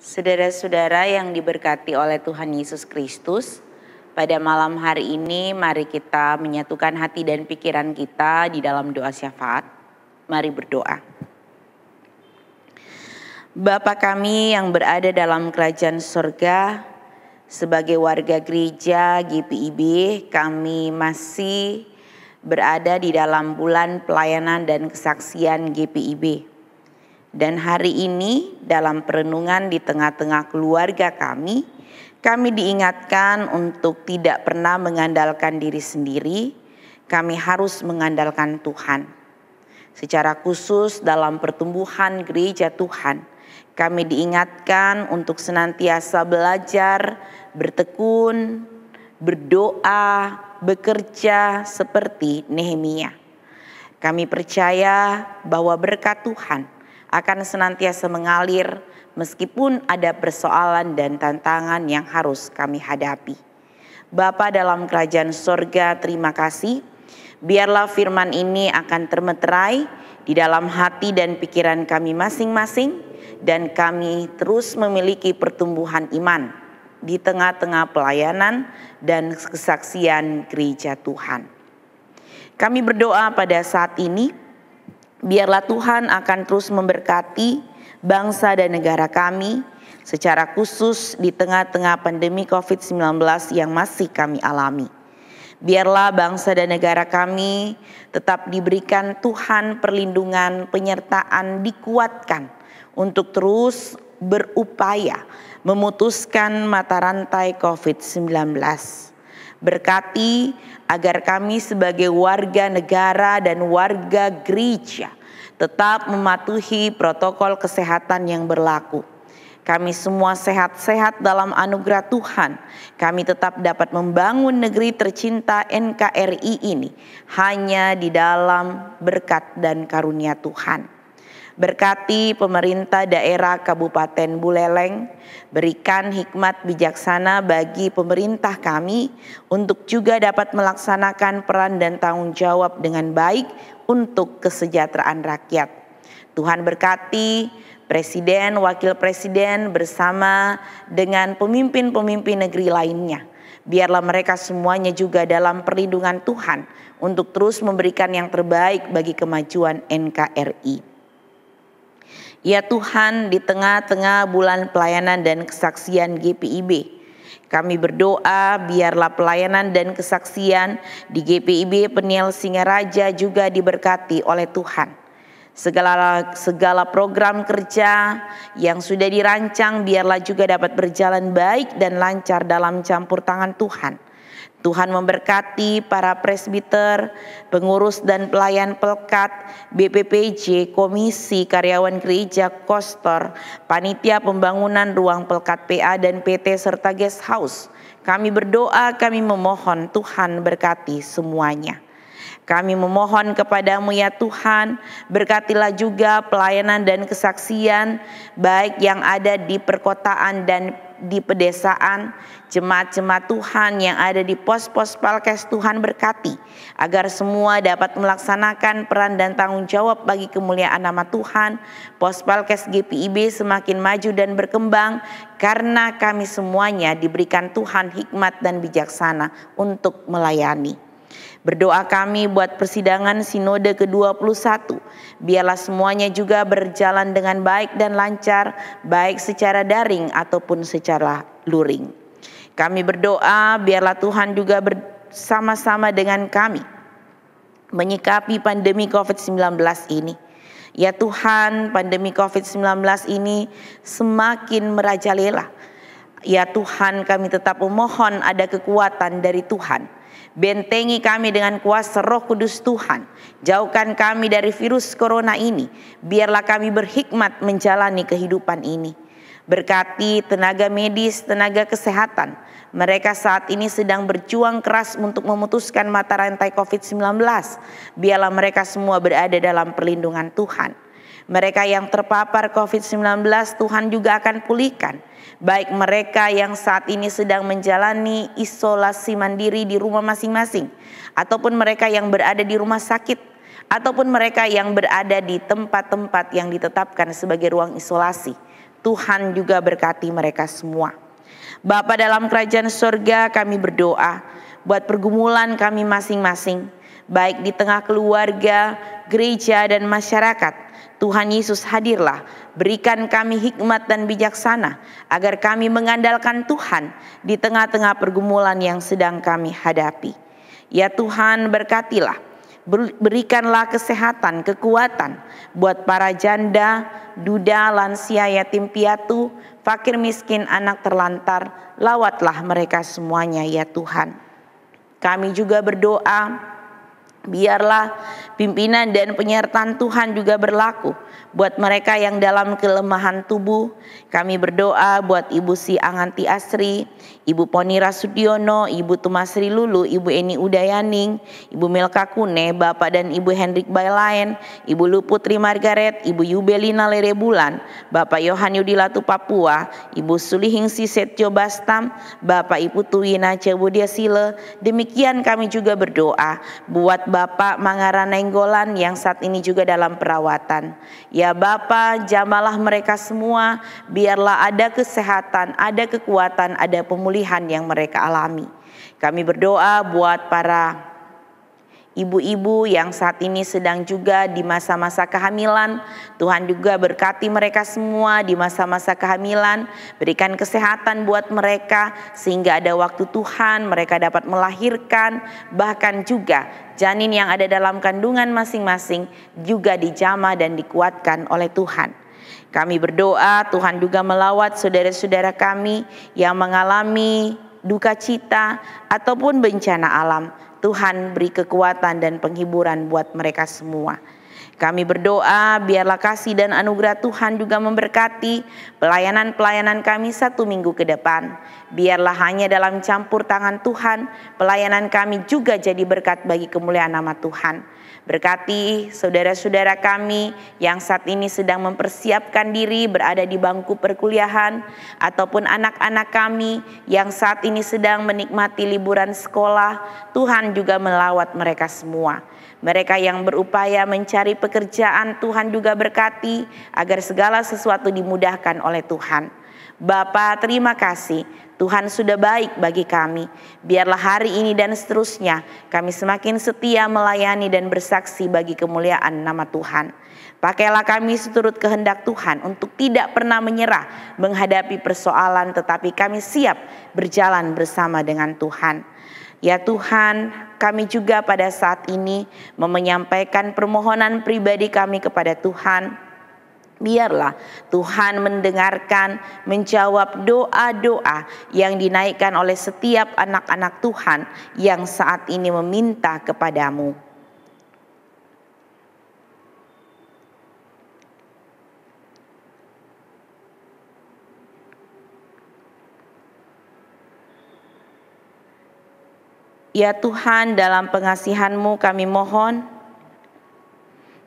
Saudara-saudara yang diberkati oleh Tuhan Yesus Kristus, pada malam hari ini mari kita menyatukan hati dan pikiran kita di dalam doa syafaat. Mari berdoa. Bapa kami yang berada dalam kerajaan surga, sebagai warga gereja GPIB, kami masih berada di dalam bulan pelayanan dan kesaksian GPIB. Dan hari ini dalam perenungan di tengah-tengah keluarga kami diingatkan untuk tidak pernah mengandalkan diri sendiri, kami harus mengandalkan Tuhan. Secara khusus dalam pertumbuhan gereja Tuhan, kami diingatkan untuk senantiasa belajar, bertekun, berdoa, bekerja seperti Nehemia. Kami percaya bahwa berkat Tuhan akan senantiasa mengalir meskipun ada persoalan dan tantangan yang harus kami hadapi. Bapa dalam kerajaan sorga, terima kasih. Biarlah firman ini akan termeterai di dalam hati dan pikiran kami masing-masing, dan kami terus memiliki pertumbuhan iman di tengah-tengah pelayanan dan kesaksian gereja Tuhan. Kami berdoa pada saat ini, biarlah Tuhan akan terus memberkati bangsa dan negara kami, secara khusus di tengah-tengah pandemi COVID-19 yang masih kami alami. Biarlah bangsa dan negara kami tetap diberikan Tuhan perlindungan, penyertaan, dikuatkan untuk terus berupaya memutuskan mata rantai COVID-19. Berkati agar kami sebagai warga negara dan warga gereja tetap mematuhi protokol kesehatan yang berlaku. Kami semua sehat-sehat dalam anugerah Tuhan. Kami tetap dapat membangun negeri tercinta NKRI ini hanya di dalam berkat dan karunia Tuhan. Berkati pemerintah daerah Kabupaten Buleleng, berikan hikmat bijaksana bagi pemerintah kami untuk juga dapat melaksanakan peran dan tanggung jawab dengan baik untuk kesejahteraan rakyat. Tuhan berkati Presiden, Wakil Presiden bersama dengan pemimpin-pemimpin negeri lainnya. Biarlah mereka semuanya juga dalam perlindungan Tuhan untuk terus memberikan yang terbaik bagi kemajuan NKRI. Ya Tuhan, di tengah-tengah bulan pelayanan dan kesaksian GPIB, kami berdoa biarlah pelayanan dan kesaksian di GPIB Peniel Singaraja juga diberkati oleh Tuhan. Segala program kerja yang sudah dirancang biarlah juga dapat berjalan baik dan lancar dalam campur tangan Tuhan. Tuhan memberkati para presbiter, pengurus dan pelayan pelkat, BPPJ, komisi, karyawan gereja, kostor, panitia pembangunan ruang pelkat PA dan PT serta guest house. Kami berdoa, kami memohon Tuhan berkati semuanya. Kami memohon kepadamu ya Tuhan, berkatilah juga pelayanan dan kesaksian baik yang ada di perkotaan dan di pedesaan, jemaat-jemaat Tuhan yang ada di pos-pos Palkes. Tuhan berkati agar semua dapat melaksanakan peran dan tanggung jawab bagi kemuliaan nama Tuhan. Pos Palkes GPIB semakin maju dan berkembang karena kami semuanya diberikan Tuhan hikmat dan bijaksana untuk melayani. Berdoa kami buat persidangan sinode ke-21. Biarlah semuanya juga berjalan dengan baik dan lancar, baik secara daring ataupun secara luring. Kami berdoa biarlah Tuhan juga bersama-sama dengan kami menyikapi pandemi COVID-19 ini. Ya Tuhan, pandemi COVID-19 ini semakin merajalela. Ya Tuhan, kami tetap memohon ada kekuatan dari Tuhan. Bentengi kami dengan kuasa Roh Kudus Tuhan. Jauhkan kami dari virus corona ini. Biarlah kami berhikmat menjalani kehidupan ini. Berkati tenaga medis, tenaga kesehatan. Mereka saat ini sedang berjuang keras untuk memutuskan mata rantai COVID-19. Biarlah mereka semua berada dalam perlindungan Tuhan. Mereka yang terpapar COVID-19 Tuhan juga akan pulihkan. Baik mereka yang saat ini sedang menjalani isolasi mandiri di rumah masing-masing, ataupun mereka yang berada di rumah sakit, ataupun mereka yang berada di tempat-tempat yang ditetapkan sebagai ruang isolasi. Tuhan juga berkati mereka semua. Bapa dalam kerajaan surga, kami berdoa buat pergumulan kami masing-masing, baik di tengah keluarga, gereja, dan masyarakat. Tuhan Yesus hadirlah, berikan kami hikmat dan bijaksana, agar kami mengandalkan Tuhan di tengah-tengah pergumulan yang sedang kami hadapi. Ya Tuhan, berkatilah, berikanlah kesehatan, kekuatan buat para janda, duda, lansia, yatim piatu, fakir miskin, anak terlantar. Lawatlah mereka semuanya ya Tuhan. Kami juga berdoa, biarlah pimpinan dan penyertaan Tuhan juga berlaku buat mereka yang dalam kelemahan tubuh. Kami berdoa buat Ibu Si Anganti Asri, Ibu Ponira Sudiono, Ibu Tumasri Lulu, Ibu Eni Udayaning, Ibu Melka Kune, Bapak dan Ibu Hendrik Bailaen, Ibu Luputri Margaret, Ibu Yubelina Lerebulan, Bapak Yohan Yudilatu Papua, Ibu Sulihing Setio Bastam, Bapak Ibu Tuwina Cebudia Sile. Demikian kami juga berdoa buat Bapak Mangara Nenggolan yang saat ini juga dalam perawatan. Ya Bapa, jamalah mereka semua, biarlah ada kesehatan, ada kekuatan, ada pemulihan yang mereka alami. Kami berdoa buat para ibu-ibu yang saat ini sedang juga di masa-masa kehamilan. Tuhan juga berkati mereka semua di masa-masa kehamilan. Berikan kesehatan buat mereka sehingga ada waktu Tuhan mereka dapat melahirkan. Bahkan juga janin yang ada dalam kandungan masing-masing juga dijamah dan dikuatkan oleh Tuhan. Kami berdoa Tuhan juga melawat saudara-saudara kami yang mengalami duka cita ataupun bencana alam. Tuhan beri kekuatan dan penghiburan buat mereka semua. Kami berdoa biarlah kasih dan anugerah Tuhan juga memberkati pelayanan-pelayanan kami 1 minggu ke depan. Biarlah hanya dalam campur tangan Tuhan pelayanan kami juga jadi berkat bagi kemuliaan nama Tuhan. Berkati saudara-saudara kami yang saat ini sedang mempersiapkan diri berada di bangku perkuliahan, ataupun anak-anak kami yang saat ini sedang menikmati liburan sekolah. Tuhan juga melawat mereka semua. Mereka yang berupaya mencari pekerjaan, Tuhan juga berkati agar segala sesuatu dimudahkan oleh Tuhan. Bapa, terima kasih. Tuhan sudah baik bagi kami. Biarlah hari ini dan seterusnya kami semakin setia melayani dan bersaksi bagi kemuliaan nama Tuhan. Pakailah kami seturut kehendak Tuhan untuk tidak pernah menyerah menghadapi persoalan, tetapi kami siap berjalan bersama dengan Tuhan. Ya Tuhan, kami juga pada saat ini menyampaikan permohonan pribadi kami kepada Tuhan. Biarlah Tuhan mendengarkan, menjawab doa-doa yang dinaikkan oleh setiap anak-anak Tuhan yang saat ini meminta kepadamu. Ya Tuhan, dalam pengasihan-Mu kami mohon,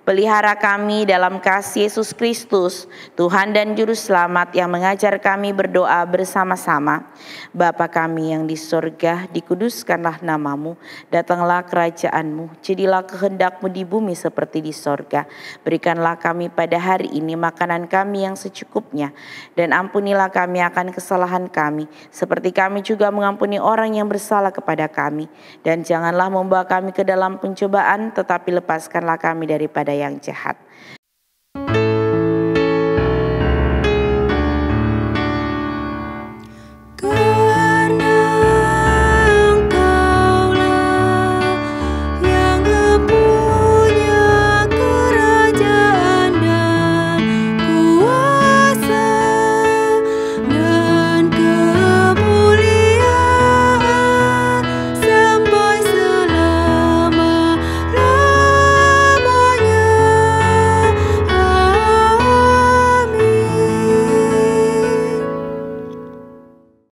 pelihara kami dalam kasih Yesus Kristus, Tuhan dan Juru Selamat yang mengajar kami berdoa bersama-sama. Bapa kami yang di sorga, dikuduskanlah namamu, datanglah kerajaan-Mu, jadilah kehendak-Mu di bumi seperti di sorga. Berikanlah kami pada hari ini makanan kami yang secukupnya, dan ampunilah kami akan kesalahan kami, seperti kami juga mengampuni orang yang bersalah kepada kami. Dan janganlah membawa kami ke dalam pencobaan, tetapi lepaskanlah kami daripada yang jahat.